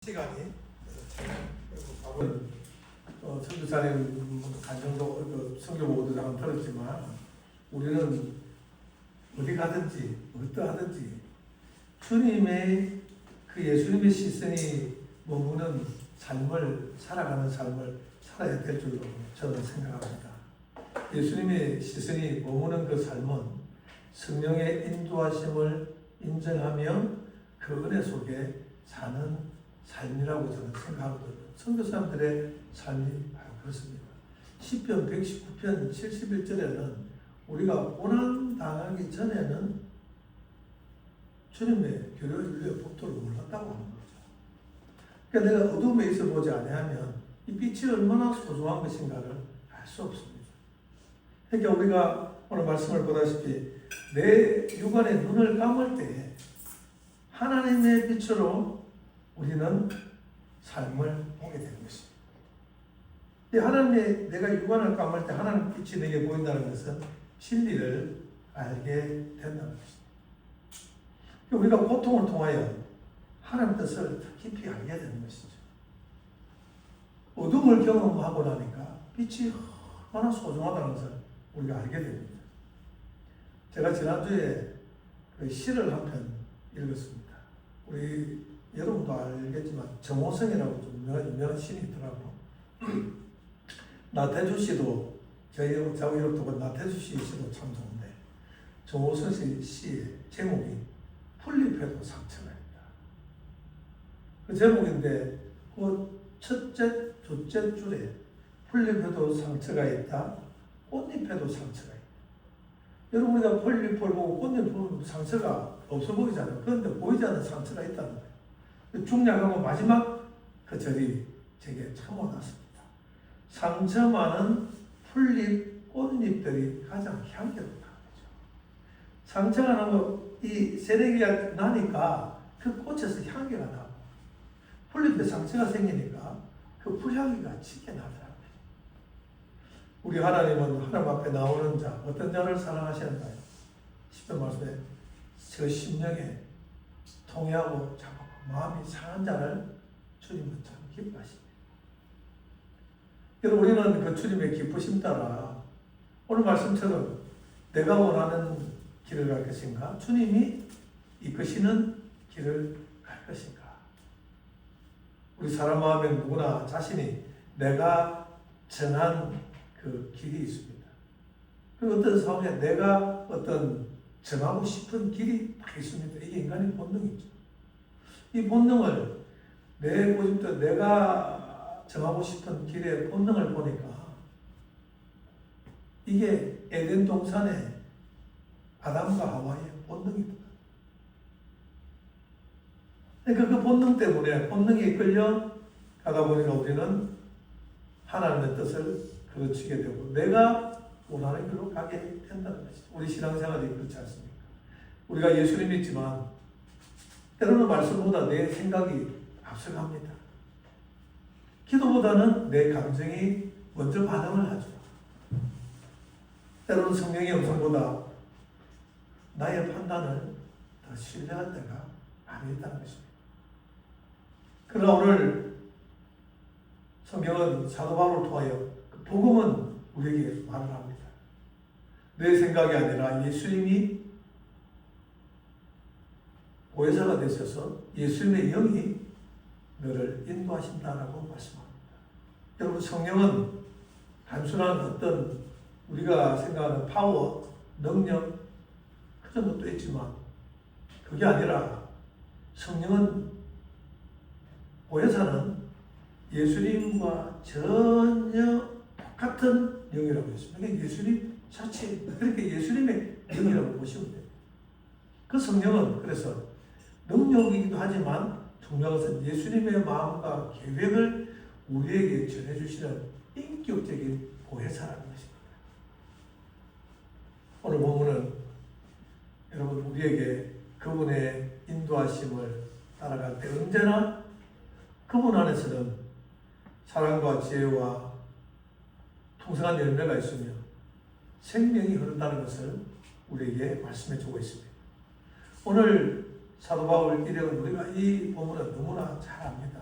시간이 선교사님 간정도 선교 모두도 한번 들었지만 우리는 어디 가든지 어떠하든지 주님의 그 예수님의 시선이 머무는 삶을 살아가는 삶을 살아야 될 줄로 저는 생각합니다. 예수님의 시선이 머무는 그 삶은 성령의 인도하심을 인정하며 그 은혜 속에 사는 삶이라고 저는 생각하거든요. 선교사님들의 삶이 바로 그렇습니다. 시편 119편 71절에는 우리가 고난당하기 전에는 주님의 교회의 윤리의 법도를 몰랐다고 하는 거죠. 그러니까 내가 어둠에 있어 보지 아니하면 이 빛이 얼마나 소중한 것인가를 알 수 없습니다. 그러니까 우리가 오늘 말씀을 보다시피 내 육안의 눈을 감을 때 하나님의 빛으로 우리는 삶을 보게 되는 것입니다. 하나님의 내가 육안을 감을 때 하나님 빛이 내게 보인다는 것은 진리를 알게 된다는 것입니다. 우리가 고통을 통하여 하나님 뜻을 깊이 알게 되는 것이죠. 어둠을 경험하고 나니까 빛이 얼마나 소중하다는 것을 우리가 알게 됩니다. 제가 지난주에 그 시를 한 편 읽었습니다. 우리 여러분도 알겠지만 정호성이라고 좀 유명한 시인이 있더라고요. 나태주 씨도 저희 이름도 나태주 씨 시도 참 좋은데 정호성 씨 시의 제목이 풀잎에도 상처가 있다. 그 제목인데 그 첫째, 둘째 줄에 풀잎에도 상처가 있다. 꽃잎에도 상처가 있다. 여러분 우리가 풀잎을 보고 꽃잎을 보면 상처가 없어 보이잖아요. 그런데 보이지 않는 상처가 있다는 거예요. 중략하고 마지막 그 절이 제게 참 와닿습니다. 상처 많은 풀잎, 꽃잎들이 가장 향기롭다는 거죠. 상처가 나고 이 새내기가 나니까 그 꽃에서 향기가 나고 풀잎에 상처가 생기니까 그 풀향기가 짙게 나더라고요. 우리 하나님은 하나님 앞에 나오는 자, 어떤 자를 사랑하시는가요? 10편 말씀에 저 심령에 통해하고 차갑고 마음이 상한 자를 주님은 참 기뻐하십니다. 그래서 우리는 그 주님의 기쁘심 따라 오늘 말씀처럼 내가 원하는 길을 갈 것인가? 주님이 이끄시는 길을 갈 것인가? 우리 사람 마음에 누구나 자신이 내가 정한 그 길이 있습니다. 그리고 어떤 상황에 내가 어떤 정하고 싶은 길이 딱 있습니다. 이게 인간의 본능이죠. 이 본능을 내 고집대로 내가 정하고 싶은 길의 본능을 보니까 이게 에덴 동산의 아담과 하와의 본능입니다. 그러니까 그 본능 때문에 본능에 끌려 가다 보니까 우리는 하나님의 뜻을 그르치게 되고 내가 원하는 길로 가게 된다는 것이죠. 우리 신앙생활이 그렇지 않습니까? 우리가 예수를 믿지만 때로는 말씀보다 내 생각이 앞서갑니다. 기도보다는 내 감정이 먼저 반응을 하죠. 때로는 성령의 음성보다 나의 판단을 더 신뢰할 때가 많이 있다는 것입니다. 그러나 오늘 성경은 사도 바울을 통하여 그 복음은 우리에게 말을 합니다. 내 생각이 아니라 예수님이 보혜사가 되셔서 예수님의 영이 너를 인도하신다라고 말씀합니다. 여러분 성령은 단순한 어떤 우리가 생각하는 파워, 능력 그 정도도 있지만 그게 아니라 성령은 보혜사는 예수님과 전혀 똑같은 영이라고 했습니다. 그러니까 예수님 자체 그렇게 예수님의 영이라고 보시면 돼요. 그 성령은 그래서 능력이기도 하지만 중요한 것은 예수님의 마음과 계획을 우리에게 전해주시는 인격적인 보혜사라는 것입니다. 오늘 본문은 여러분 우리에게 그분의 인도하심을 따라갈 때 언제나 그분 안에서는 사랑과 지혜와 풍성한 열매가 있으며 생명이 흐른다는 것을 우리에게 말씀해 주고 있습니다. 오늘 사도 바울 일행은 우리가 이 본문을 너무나 잘 압니다.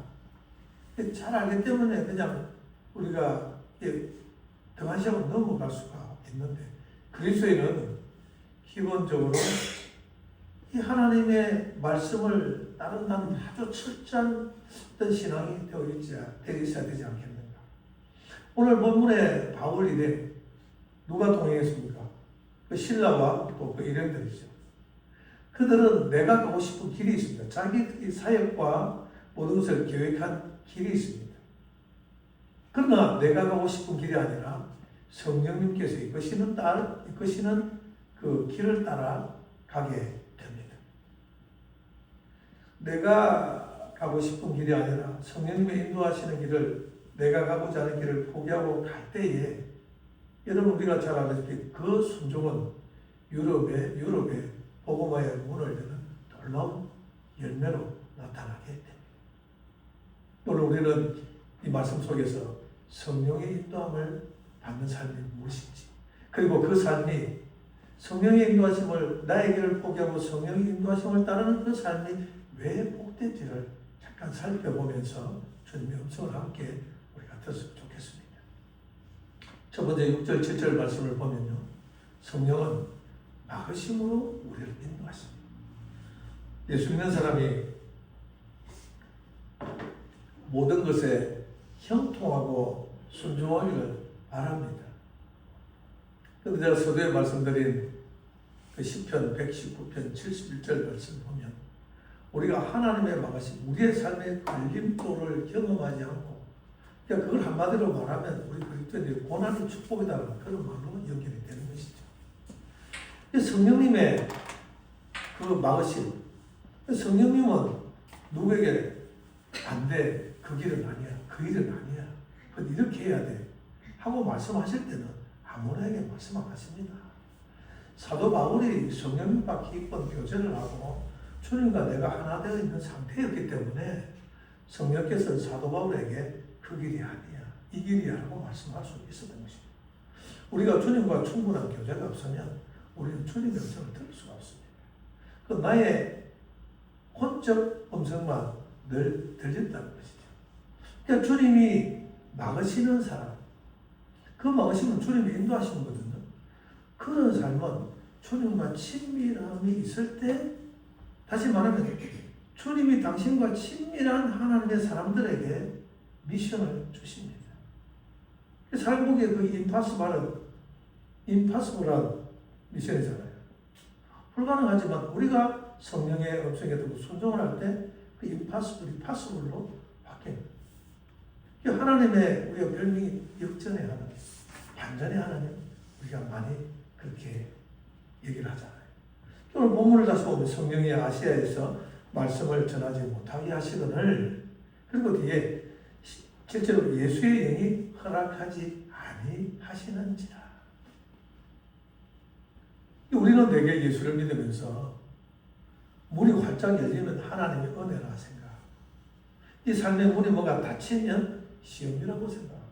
잘 알기 때문에 그냥 우리가 더한 시간을 넘어갈 수가 있는데, 그리스도인은 기본적으로 이 하나님의 말씀을 따른다는 아주 철저한 어떤 신앙이 되어 있어야 되지 않겠는가. 오늘 본문에 바울이 누가 동행했습니까? 그 신라와 또 그 일행들이죠. 그들은 내가 가고 싶은 길이 있습니다. 자기 사역과 모든 것을 계획한 길이 있습니다. 그러나 내가 가고 싶은 길이 아니라 성령님께서 이끄시는 그 길을 따라 가게 됩니다. 내가 가고 싶은 길이 아니라 성령님의 인도하시는 길을, 내가 가고자 하는 길을 포기하고 갈 때에, 여러분 우리가 잘 알다시피 그 순종은 유럽의 복음화의 문을 여는 놀라운 열매로 나타나게 됩니다. 오늘 우리는 이 말씀 속에서 성령의 인도함을 받는 삶이 무엇인지, 그리고 그 삶이 성령의 인도하심을, 나의 길을 포기하고 성령의 인도하심을 따르는 그 삶이 왜 복된지를 잠깐 살펴보면서 주님의 음성을 함께 우리가 들었으면 좋겠습니다. 첫 번째 6절 7절 말씀을 보면요, 성령은 막으심으로 우리를 인도하십니다. 예수 믿는 사람이 모든 것에 형통하고 순종하기를 바랍니다. 그런데 제가 서두에 말씀드린 그 시편 119편 71절 말씀 보면, 우리가 하나님의 막으심, 우리의 삶의 걸림돌을 경험하지 않고, 그러니까 그걸 한마디로 말하면 우리 그리스도인들이 고난이 축복이다라는 그런 말로 연결이 되는 것이죠. 성령님의 그 막으심, 성령님은 누구에게 안 돼, 그 길은 아니야, 그 일은 아니야, 그건 이렇게 해야 돼 하고 말씀하실 때는 아무나에게 말씀 안 하십니다. 사도 바울이 성령님과 깊은 교제를 하고 주님과 내가 하나 되어 있는 상태였기 때문에 성령께서 사도 바울에게 그 길이 아니야, 이 길이야 라고 말씀할 수 있었던 것입니다. 우리가 주님과 충분한 교제가 없으면 우리는 주님의 음성을 들을 수가 없습니다. 그 나의 혼적 음성만 늘 들린다는 것이죠. 그러니까 주님이 막으시는 사람, 그 막으시면 주님이 인도하시는 거거든요. 그런 삶은 주님과 친밀함이 있을 때, 다시 말하면 주님이 당신과 친밀한 하나님의 사람들에게 미션을 주십니다. 살복의 그 임파서블한 미션이잖아요. 불가능하지만 우리가 성령의 음성에 듣고 순종을 할 때 그 임파서블이 파서블로 바뀝니다. 하나님의, 우리가 별명이 역전의 하나님, 반전의 하나님, 우리가 많이 그렇게 얘기를 하잖아요. 오늘 본문을 다시 보면 성령이 아시아에서 말씀을 전하지 못하게 하시거늘, 그리고 뒤에 실제로 예수의 영이 허락하지 아니하시는지라. 우리는 내게 예수를 믿으면서 문이 활짝 열리면 하나님의 은혜라 생각, 이 삶의 문이 뭐가 닫히면 시험이라고 생각합니다.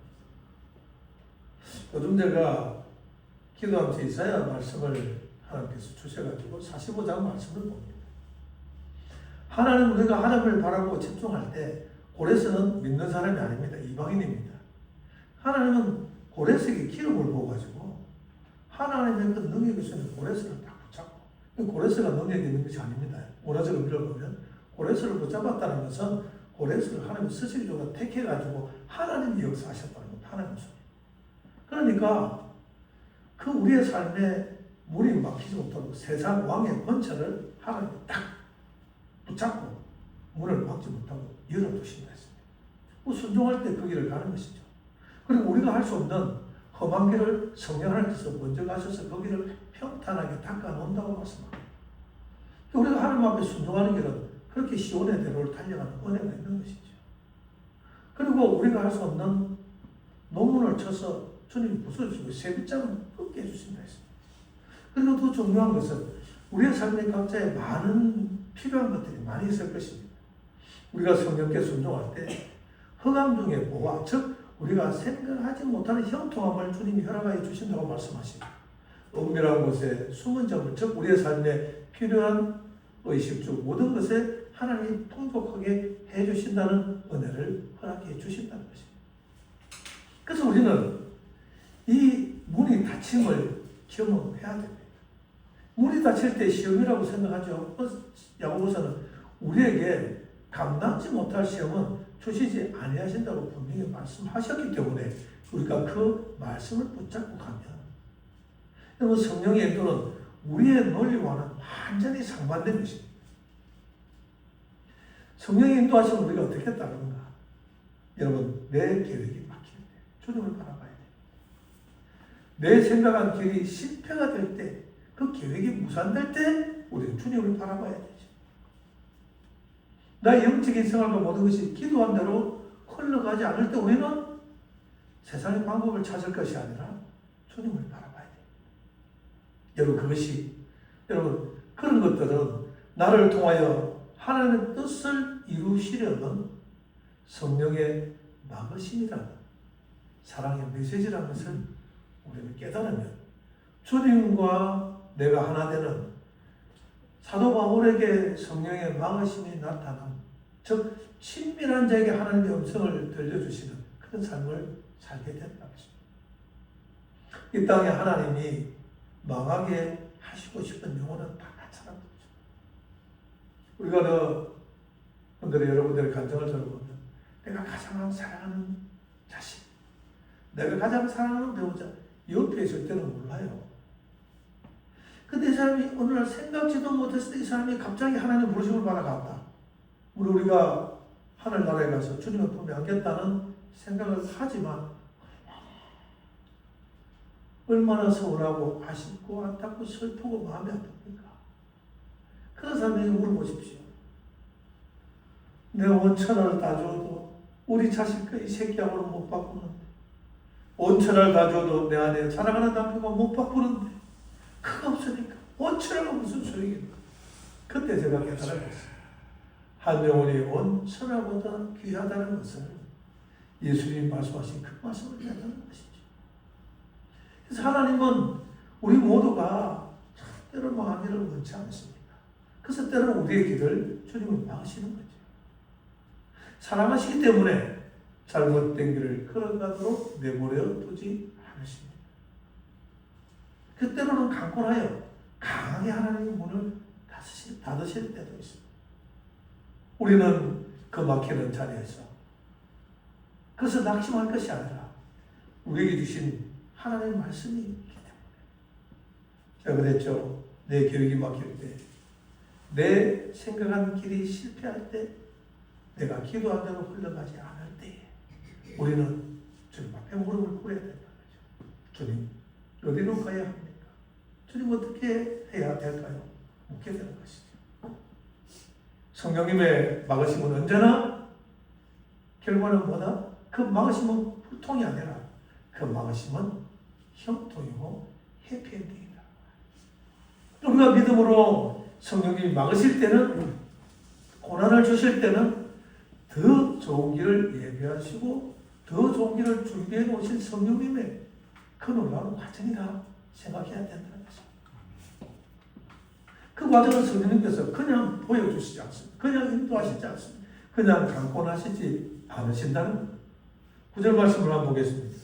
요즘 제가 기도하면서 이사야 말씀을 하나님께서 주셔가지고 45장 말씀을 봅니다. 하나님, 우리가 하나님을 바라보고 집중할 때 고레스는 믿는 사람이 아닙니다. 이방인입니다. 하나님은 고레스에게 기름을 부어가지고 하나님의 그 능력이 있으면 고레스를 딱 붙잡고, 고레스가 능력이 있는 것이 아닙니다. 오라적 의미를 보면 고레스를 붙잡았다는 것은 고레스를 하나님 스스로가 택해가지고 하나님이 역사하셨다는 겁니다. 하나님 손이. 그러니까 그 우리의 삶에 문이 막히지 못하고 세상 왕의 권세를 하나님이 딱 붙잡고 문을 막지 못하고 열어두신다 했습니다. 순종할 때 그 길을 가는 것이죠. 그리고 우리가 할 수 없는 험한 길을 성령 하나님께서 먼저 가셔서 그 길을 평탄하게 닦아놓는다고 말씀합니다. 우리가 하나님 앞에 순종하는 길은 그렇게 시온의 대로를 달려가는 은혜가 있는 것이죠. 그리고 우리가 할 수 없는 논문을 쳐서 주님이 부숴주시고 세빛장은 끊게 해주신다 했습니다. 그리고 더 중요한 것은 우리의 삶의 각자에 많은 필요한 것들이 많이 있을 것입니다. 우리가 성령께 순종할 때 흑암 중에 보화, 즉 우리가 생각하지 못하는 형통함을 주님이 허락하여 주신다고 말씀하십니다. 은밀한 곳에 숨은 점을, 즉 우리의 삶에 필요한 의식 중 모든 것에 하나님이 풍족하게 해주신다는 은혜를 허락해 주신다는 것입니다. 그래서 우리는 이 문이 닫힘을 경험해야 됩니다. 문이 닫힐 때 시험이라고 생각하죠. 야고보서는 우리에게 감당치 못할 시험은 주시지 아니하신다고 분명히 말씀하셨기 때문에 우리가 그 말씀을 붙잡고 가면, 여러분, 성령의 인도는 우리의 논리와는 완전히 상반된 것입니다. 성령의 인도하시면 우리가 어떻게 따르는가? 여러분, 내 계획이 막힐 때 주님을 바라봐야 돼요. 내 생각한 길이 실패가 될 때, 그 계획이 무산될 때 우리는 주님을 바라봐야 되죠. 나의 영적인 생활과 모든 것이 기도한 대로 흘러가지 않을 때 우리는 세상의 방법을 찾을 것이 아니라 주님을 바라봐야 돼요. 여러분, 그런 것들은 나를 통하여 하나님의 뜻을 이루시려는 성령의 막으심이라는 사랑의 메시지라는 것을 우리는 깨달으면 주님과 내가 하나 되는 사도 바울에게 성령의 막으심이 나타난, 즉 친밀한 자에게 하나님의 음성을 들려주시는 그런 삶을 살게 된다는 것입니다. 이 땅에 하나님이 망하게 하시고 싶은 영혼은 다 나타난 거죠. 우리가 오늘의 여러분들의 감정을 들어보면 내가 가장 사랑하는 자식, 내가 가장 사랑하는 배우자 옆에 있을 때는 몰라요. 근데 이 사람이 어느 날 생각지도 못했을 때 이 사람이 갑자기 하나님 부르심을 받아갔다. 우리가 하늘나라에 가서 주님의 품에 안겠다는 생각을 하지만 얼마나 서운하고 아쉽고 안타깝고 슬프고 마음이 아픕니까? 그런 사람에게 물어보십시오. 내가 5,000원을 다 줘도 우리 자식과 이 새끼하고는 못 바꾸는데, 5,000원을 다 줘도 내 안에 사랑하는 남편과 못 바꾸는데 그거 없으니까 5,000원은 무슨 소용입니까? 그때 제가 깨달았어요. 한 영혼이 온 천하보다 귀하다는 것을 예수님이 말씀하신 그 말씀을 깨닫는 것이죠. 그래서 하나님은 우리 모두가 때로는 망하기를 원치 않습니다. 그래서 때로는 우리의 길을 주님은 막으시는 거죠. 사랑하시기 때문에 잘못된 길을 걸어가도록 내버려 두지 않으십니다. 그때로는 강권하여 강하게 하나님의 문을 닫으실 때도 있습니다. 우리는 그 막히는 자리에서 그래서 낙심할 것이 아니라 우리에게 주신 하나님의 말씀이 있기 때문에, 제가 그랬죠. 내 계획이 막힐 때, 내 생각한 길이 실패할 때, 내가 기도한 대로 흘러가지 않을 때 우리는 주님 앞에 무릎을 꿇어야 된다는 거죠. 주님, 어디로 가야 합니까? 주님, 어떻게 해야 될까요? 묻게 되는 것이죠. 성령님의 막으심은 언제나 결과는 뭐다? 그 막으심은 불통이 아니라 그 막으심은 형통이고 해피엔딩이다. 우리가 믿음으로 성령님이 막으실 때는, 고난을 주실 때는 더 좋은 길을 예비하시고 더 좋은 길을 준비해 놓으신 성령님의 그 놀라운 과정이라 생각해야 된다는 것입니다. 그 과정을 성령님께서 그냥 보여주시지 않습니다. 그냥 인도하시지 않습니다. 그냥 강권하시지 않으신다는 것. 9절 말씀을 한번 보겠습니다.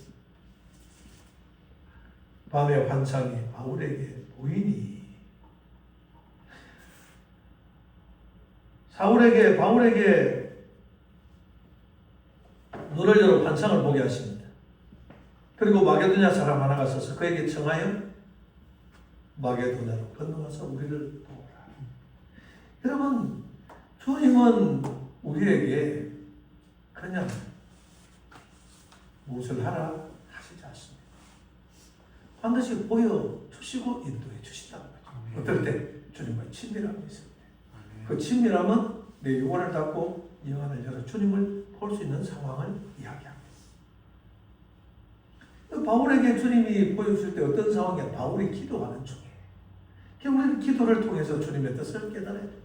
밤의 환상이 바울에게 보이니, 바울에게 눈을 열어 환상을 보게 하십니다. 그리고 마게도냐 사람 하나가 서서 그에게 청하여 마게도냐로 건너가서 우리를 도우라. 여러분, 주님은 우리에게 그냥 무엇을 하라 하시지 않습니다. 반드시 보여주시고 인도해 주신다는 거죠. 어떨 때? 주님과의 친밀함이 있을 때. 그 친밀함은 내 영혼을 닫고 영안을 열어 주님을 볼 수 있는 상황을 이야기합니다. 바울에게 주님이 보여줄 때 어떤 상황이야? 바울이 기도하는 중에. 우리는 기도를 통해서 주님의 뜻을 깨달아야 됩니다.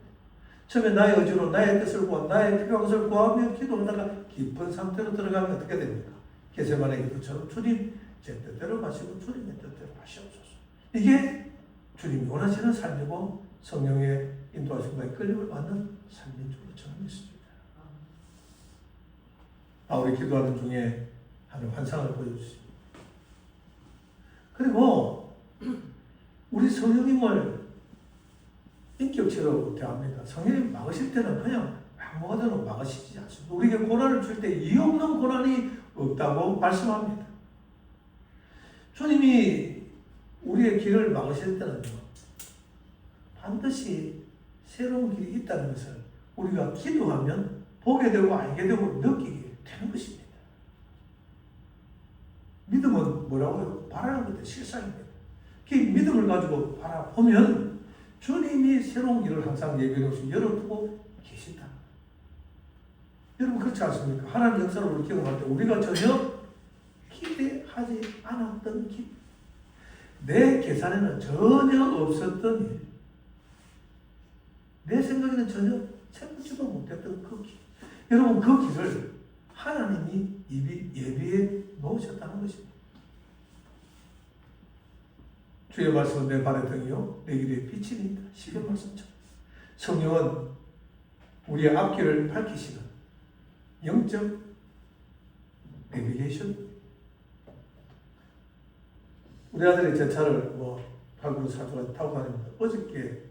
처음에 나의 의지로 나의 뜻을 구하고 나의 필요한 것을 구하며 기도하다가 깊은 상태로 들어가면 어떻게 됩니까? 겟세마네 기도처럼 주님 제 뜻대로 마시고 주님의 뜻대로 하시옵소서. 이게 주님이 원하시는 삶이고 성령의 인도하심과 끌림을 받는 삶인 줄 저는 믿습니다. 바울이 기도하는 중에 하는 환상을 보여주십니다. 그리고 우리 성령님을 인격체로 대합니다. 성령님 막으실 때는 그냥 아무거나 막으시지 않습니다. 우리에게 고난을 줄 때 이유 없는 고난이 없다고 말씀합니다. 주님이 우리의 길을 막으실 때는요, 반드시 새로운 길이 있다는 것을 우리가 기도하면 보게 되고 알게 되고 느끼게 되는 것입니다. 믿음은 뭐라고요? 바라는 것의 실상입니다. 그 믿음을 가지고 바라보면 주님이 새로운 길을 항상 예비해 놓으시고 열어두고 계신다. 여러분 그렇지 않습니까? 하나님 역사를 우리 경험할 때 우리가 전혀 기대하지 않았던 길, 내 계산에는 전혀 없었던 일, 내 생각에는 전혀 생각지도 못했던 그 길, 여러분 그 길을 하나님이 예비해 놓으셨다는 것입니다. 주의 말씀은 내 발의 등이요 내 길의 빛입니다. 시편 말씀처럼 성령은 우리의 앞길을 밝히시는 영적 내비게이션. 우리 아들이 제 차를 894 타고 다니면서 어저께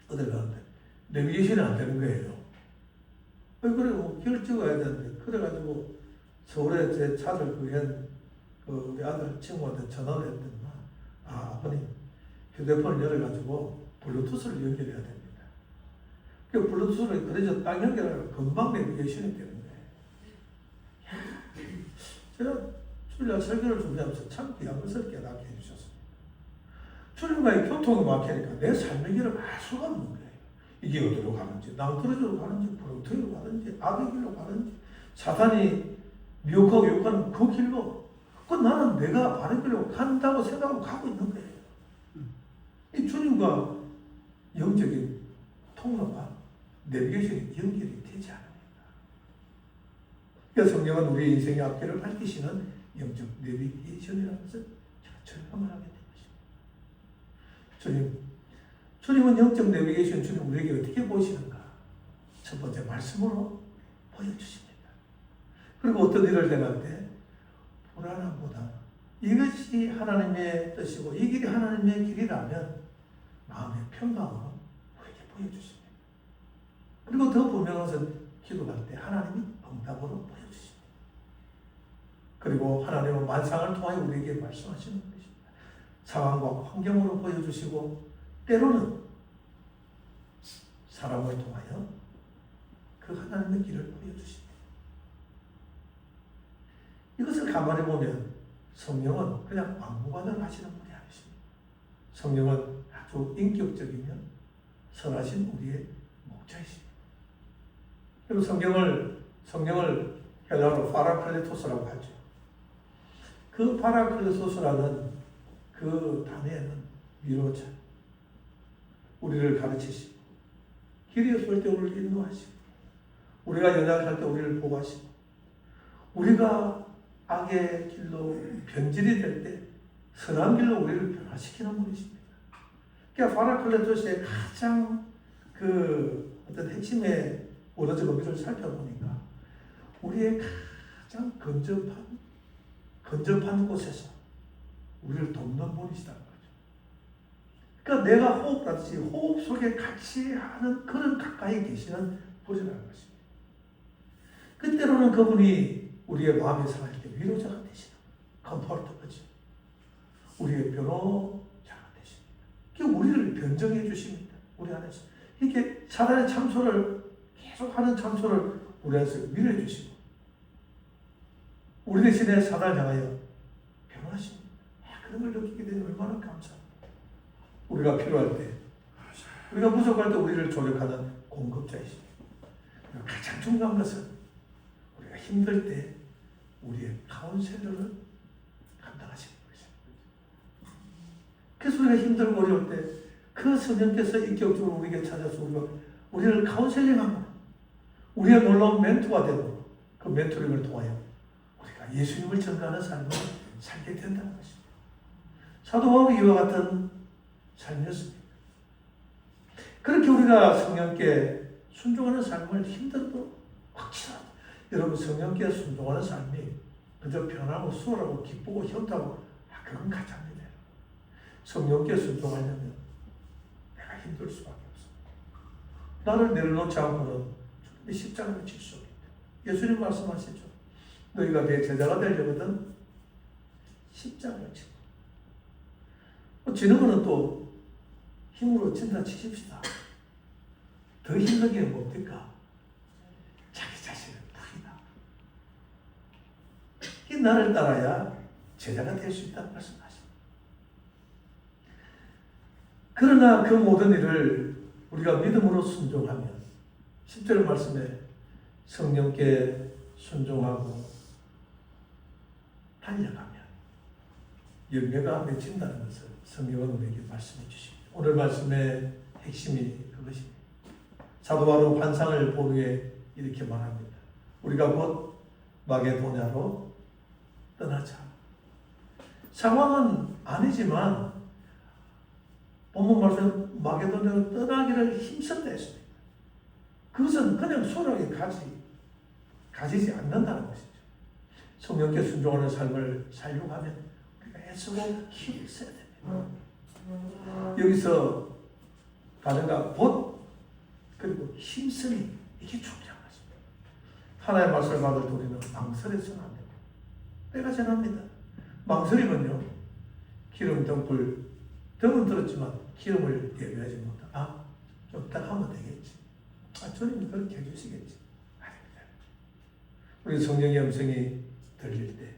어딜 가는데 내비게이션이 안 되는 거예요. 그래 길을 찍어야 되는데 그래가지고 서울에 제 차를 구한 우리 아들 친구한테 전화를 했더니 아버님 휴대폰을 열어가지고 블루투스를 연결해야 됩니다. 그 블루투스를 그래서 딱 연결하면 금방 내비게이션이 되는 거예요. 제가 주일날 설교를 준비하면서 참 귀한 것을 깨닫게 해주셨습니다. 주님과의 교통이 막히니까 내 삶의 길을 알 수가 없는 거예요. 이게 어디로 가는지, 낭떠러지로 가는지, 부렁텅이로 가는지, 악의 길로 가는지, 사탄이 미혹하고 욕하는 그 길로, 나는 내가 바른 길로 간다고 생각하고 가고 있는 거예요. 이 주님과 영적인 통로가 내비게이션이 연결이 되지 않습니다. 그래서 성령은 우리의 인생의 앞길을 밝히시는 영적 내비게이션이라는 것을 철저히 하게 된 것입니다. 주님은 영적 내비게이션 주님 우리에게 어떻게 보시는가? 첫 번째 말씀으로 보여주십니다. 그리고 어떤 일을 행할 때 불안함보다 이것이 하나님의 뜻이고 이 길이 하나님의 길이라면 마음의 평강으로 우리에게 보여주십니다. 그리고 더 분명한 것은 기도할 때 하나님이 응답으로 보여주십니다. 그리고 하나님은 만상을 통하여 우리에게 말씀하시는 것입니다. 상황과 환경으로 보여주시고 때로는 사람을 통하여 그 하나님의 길을 보여주십니다. 이것을 가만히 보면 성령은 그냥 막무가내로 하시는 분이 아니십니다. 성령은 아주 인격적이며 선하신 우리의 목자이십니다. 그리고 성령을 헬라어로 파라클레토스라고 하죠. 그 파라클레토스라는 그 단어에는 위로자, 우리를 가르치시고 길이 없을 때 우리를 인도하시고 우리가 연약할 때 우리를 보호하시고 우리가 악의 길로 변질이 될 때 선한 길로 우리를 변화시키는 분이십니다. 그러니까 파라클레토스의 가장 어떤 핵심의 원어적 의미를 살펴보니까 우리의 가장 근접한 곳에서 우리를 돕는 분이시다는 거죠. 그러니까 내가 호흡하듯이 호흡 속에 같이 하는 그런 가까이 계시는 분이라는 것입니다. 그때로는 그분이 우리의 마음에 상할 때 위로자가 되시는 컴포터거죠. 우리의 변호자가 되십니다. 그 우리를 변정해 주십니다. 우리 안에서 이렇게 사단의 참소를 계속하는 참소를 우리 안에서 밀어 주시고 우리 대신에 사단을 향하여 변호하십니다. 그런 걸 느끼게 되면 얼마나 감사합니다. 우리가 필요할 때, 우리가 부족할 때 우리를 조력하는 공급자이십니다. 가장 중요한 것은 우리가 힘들 때 우리의 카운셀러를 감당하시는 것입니다. 그래서 우리가 힘들고 어려울 때 그 성령께서 인격적으로 우리에게 찾아서 우리를 카운셀링하고 우리의 놀라운 멘토가 되고 그 멘토링을 통하여 우리가 예수님을 전가하는 삶을 살게 된다는 것입니다. 사도 바울이 이와 같은 삶이었습니다. 그렇게 우리가 성령께 순종하는 삶을 힘들어도 확실하다. 여러분 성령께 순종하는 삶이 그저 편하고 수월하고 기쁘고 현타고 그건 가짜입니다. 성령께 순종하려면 내가 힘들 수밖에 없어. 나를 내려놓지 않고는 십자가를 질 수 없다. 예수님 말씀하시죠. 너희가 내 제자가 되려거든 십자가를 지고. 지는 거는 또 힘으로 진다 치십시다. 더 힘든 게 뭡니까? 자기 자신을 부리다. 이 나를 따라야 제자가 될 수 있다는 말씀하십니다. 그러나 그 모든 일을 우리가 믿음으로 순종하면 10절 말씀에 성령께 순종하고 달려가면 열매가 맺힌다는 것을 성경은 우리에게 말씀해 주십니다. 오늘 말씀의 핵심이 그것입니다. 사도 바로 환상을 보루에 이렇게 말합니다. 우리가 곧 마게도냐로 떠나자. 상황은 아니지만 본문 말씀 마게도냐로 떠나기를 힘쓴다 했습니다. 그것은 그냥 소홀하게 가지지 않는다는 것이죠. 성령께 순종하는 삶을 살려가면 우리가 애쓰고 힘을 써야 됩니다. 여기서 가정과 곧 그리고 힘쓰니 이게 중요한 것입니다. 하나님의 말씀을 받을 때 우리는 망설여서는 안 됩니다. 때가 지납니다. 망설이면요 기름 등불 등은 들었지만 기름을 예배하지 못하다. 좀 딱 하면 되겠지. 주님이 그렇게 해주시겠지. 아닙니다. 우리 성령의 음성이 들릴 때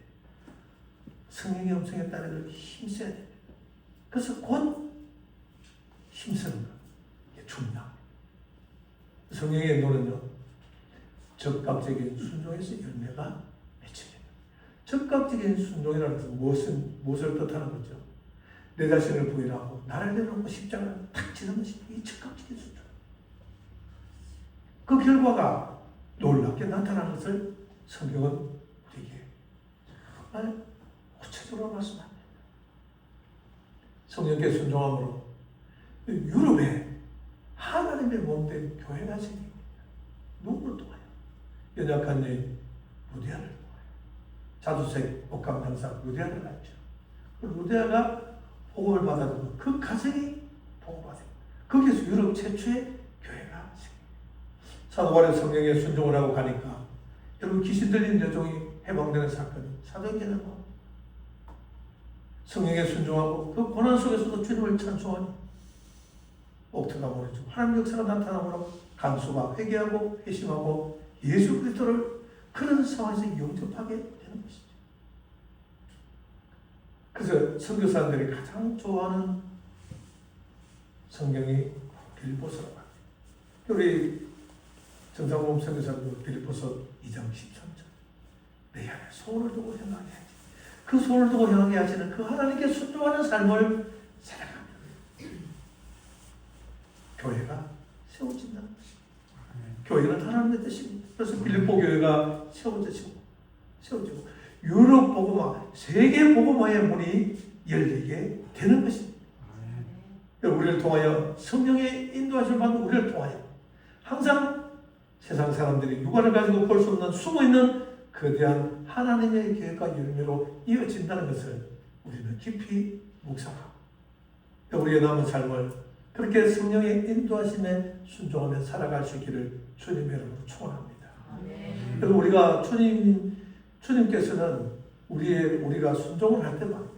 성령의 음성에 따라 힘써야 됩니다. 그래서 곧 힘쓰는 것. 이게 중요합니다. 성령의 노는요 적극적인 순종에서 열매가 맺힙니다. 적극적인 순종이라는 것은 무엇을 뜻하는 거죠? 내 자신을 부인하고 나를 내놓고 십자가를 탁 지는 것이 이 적극적인 순종. 그 결과가 놀랍게 나타나는 것을 성경은 우리에게 정말 구체적으로 말씀합니다. 성령께 순종함으로 유럽에 하나님의 몸된 교회가 생깁니다. 누구를 통하여? 연약한 여인 루디아를 통하여. 자주색 옥감당사 루디아를 낳죠. 그 루디아가 복음을 받아들고 그 가정이 복음을 받아요. 거기에서 유럽 최초의 교회가 생깁니다. 사도 바울의 성령에 순종을 하고 가니까 여러분 귀신 들린 여종이 해방되는 사건이 사도행전에 성령에 순종하고 그 고난 속에서도 주님을 찬송하니 옥토가 모르죠. 하나님 역사가 나타나므로 간수가 회개하고 회심하고 예수 그리스도를 그런 상황에서 영접하게 되는 것이죠. 그래서 선교사들이 가장 좋아하는 성경이 빌립보서라고 합니다. 우리 정상범 선교사도 빌립보서 2장 13절 내 안에 소원을 두고 행하게 하지. 그 소원을 두고 행하게 하시는 그 하나님께 순종하는 삶을 살아가면 교회가 세워진다는 것입니다. 교회는 하나님의 뜻입니다. 그래서 빌립보 교회가 세워지고 유럽 복음화, 세계 복음화의 문이 열리게 되는 것입니다. 우리를 통하여 성령의 인도하심을 받는 우리를 통하여 항상 세상 사람들이 육안을 가지고 볼 수 없는 숨어있는 거대한 하나님의 계획과 열매로 이어진다는 것을 우리는 깊이 묵상하고 우리의 남은 삶을 그렇게 성령의 인도하심에 순종하며 살아갈 수 있기를 주님의 이름으로 축원합니다. 그리고 우리가 주님께서는 우리가 순종을 할 때 말입니다.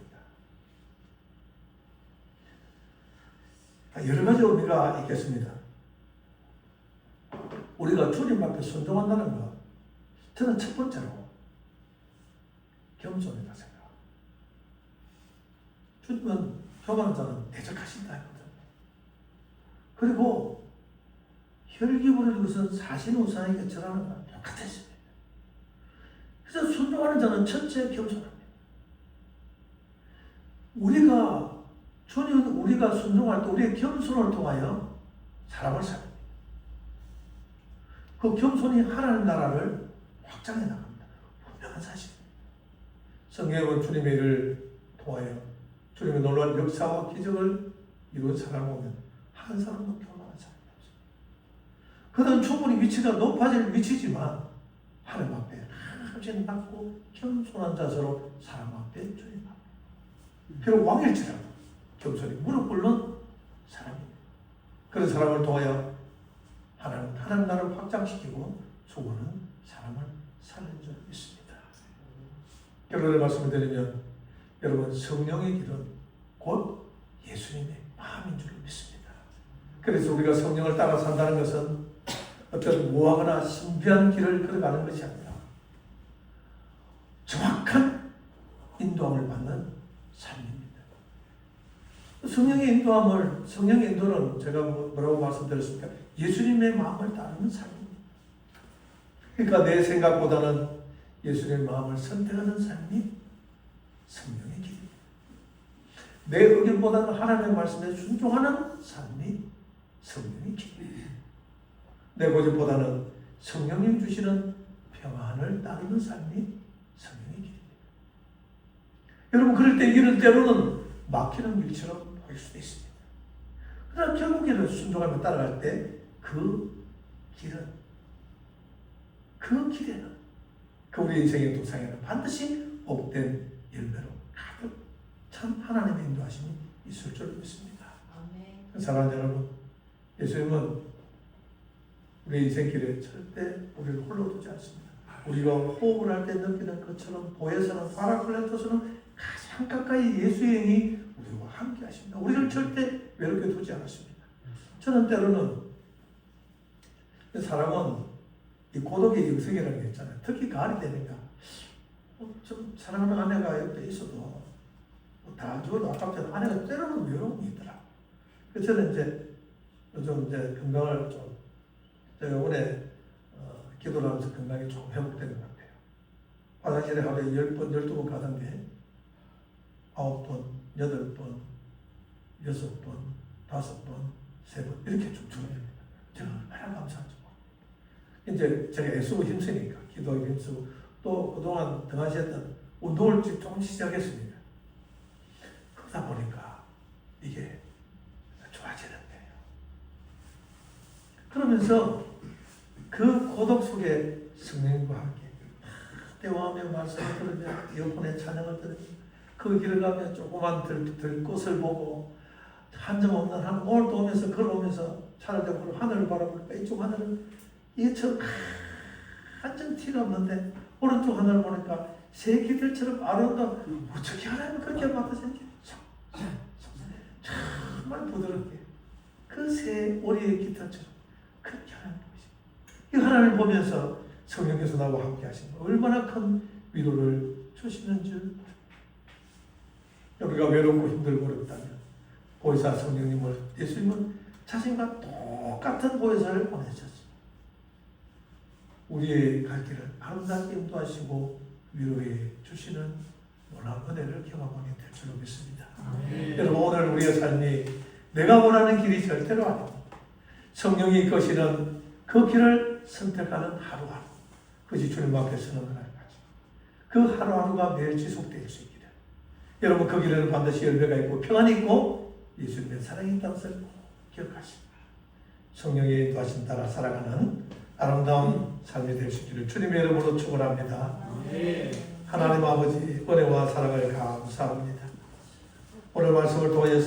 여러 가지 의미가 있겠습니다. 우리가 주님 앞에 순종한다는 것, 저는 첫 번째로 겸손이다 생각합니다. 주님은 교만한 자는 대적하신다 했거든요. 그리고 혈기 부리는 것은 사신우상에게 절하는 것과 똑같았습니다. 그래서 순종하는 자는 첫째 겸손합니다. 우리가 순종할 때 우리의 겸손을 통하여 사람을 살립니다. 그 겸손이 하나님 나라를 확장해 나갑니다. 분명한 사실입니다. 성경은 주님의 일을 통하여 주님의 놀라운 역사와 기적을 이룬 사람을 보면 한 사람도 교만한 사람이 없습니다. 그는 충분히 위치가 높아질 위치지만 하나님 앞에 탁진받고 겸손한 자세로 사람 앞에 존입합니다. 비록 왕일지라도 겸손히 무릎 꿇는 사람입니다. 그런 사람을 통하여 하나님 나라를 확장시키고 수고는 사람을 살린 줄 믿습니다. 결론을 말씀을 드리면 여러분, 성령의 길은 곧 예수님의 마음인 줄 믿습니다. 그래서 우리가 성령을 따라 산다는 것은 어떤 모호하거나 신비한 길을 걸어가는 것이 아니라 정확한 인도함을 받는 삶입니다. 성령의 인도는 제가 뭐라고 말씀드렸습니까? 예수님의 마음을 따르는 삶입니다. 그러니까 내 생각보다는 예수님의 마음을 선택하는 삶이 성령의 길입니다. 내 의견보다는 하나님의 말씀에 순종하는 삶이 성령의 길입니다. 내 고집보다는 성령님 주시는 평안을 따르는 삶이 성령의 길입니다. 여러분, 그럴 때 이런 때로는 막히는 길처럼 보일 수도 있습니다. 그러나 결국에는 순종하며 따라갈 때 그 길에는 우리 인생의 도상에는 반드시 복된 열매로 가득 참 하나님의 인도하심이 있을 줄 믿습니다. 사랑하는 여러분, 예수님은 우리 인생길에 절대 우리를 홀로 두지 않습니다. 우리가 호흡을 할 때 느끼는 것처럼 보혜서는 파라클레토스는 가장 가까이 예수의 영이 우리와 함께 하십니다. 우리를 절대 외롭게 두지 않았습니다. 저는 때로는 사람은 이 고독의 영성이라는 게 있잖아요. 특히 가을이 되니까 좀 사랑하는 아내가 옆에 있어도 다 죽어도 아깝지 않아. 아내가 때로는 외로움이 있더라. 그래서 저는 요즘 건강을 좀 제가 이번에 기도를 하면서 건강이 좀 회복된 것 같아요. 화장실에 하루에 10번, 12번 가던데 9번, 8번, 6번, 5번, 3번 이렇게 좀 줄어듭니다. 제가 얼마나 감사하죠. 이제 제가 애쓰고 힘쓰니까 기도하기 힘쓰고 또 그동안 등하시했던 운동을 조금 시작했습니다. 그러다 보니까 이게 좋아지는 거예요. 그러면서 그 고독 속에 성령과 함께 대화하며 말씀을 들으며 이어폰에 찬양을 들으며 그 길을 가며 조그만 들꽃을 보고 한 점 없는 오늘도 오면서 걸어오면서 차를 대고 하늘을 바라보니까 이쪽 하늘은 이게 한 점 티가 없는데 오른쪽 하늘을 보니까 새끼들처럼 아름다워. 어떻게 하나님은 그렇게 만드셨는지 정말 부드럽게 그 새 오리의 깃털처럼 그렇게 하나님 보십니다. 이 하나님을 보면서 성령께서 나와 함께 하신 얼마나 큰 위로를 주시는 줄. 우리가 외롭고 힘들고 어렵다면 보혜사 성령님을, 예수님은 자신과 똑같은 보혜사를 보내셨습니다. 우리의 갈 길을 아름답게 인도하시고 위로해 주시는 놀라운 은혜를 경험하게 될 줄로 믿습니다. 여러분, 오늘 우리의 삶이 내가 원하는 길이 절대로 아닙니다. 성령이 거시는 그 길을 선택하는 하루하루, 그것이 주님 앞에 서는 날까지 그 하루하루가 매일 지속될 수 있기를, 여러분 그 길에는 반드시 열매가 있고 평안이 있고 예수님의 사랑이 있다는 것을 기억하십니다. 성령의 인도하심 따라 살아가는 아름다운 삶이 될 수 있기를 주님의 이름으로 축원합니다. 하나님 아버지 은혜와 사랑을 감사합니다. 오늘 말씀을 통하여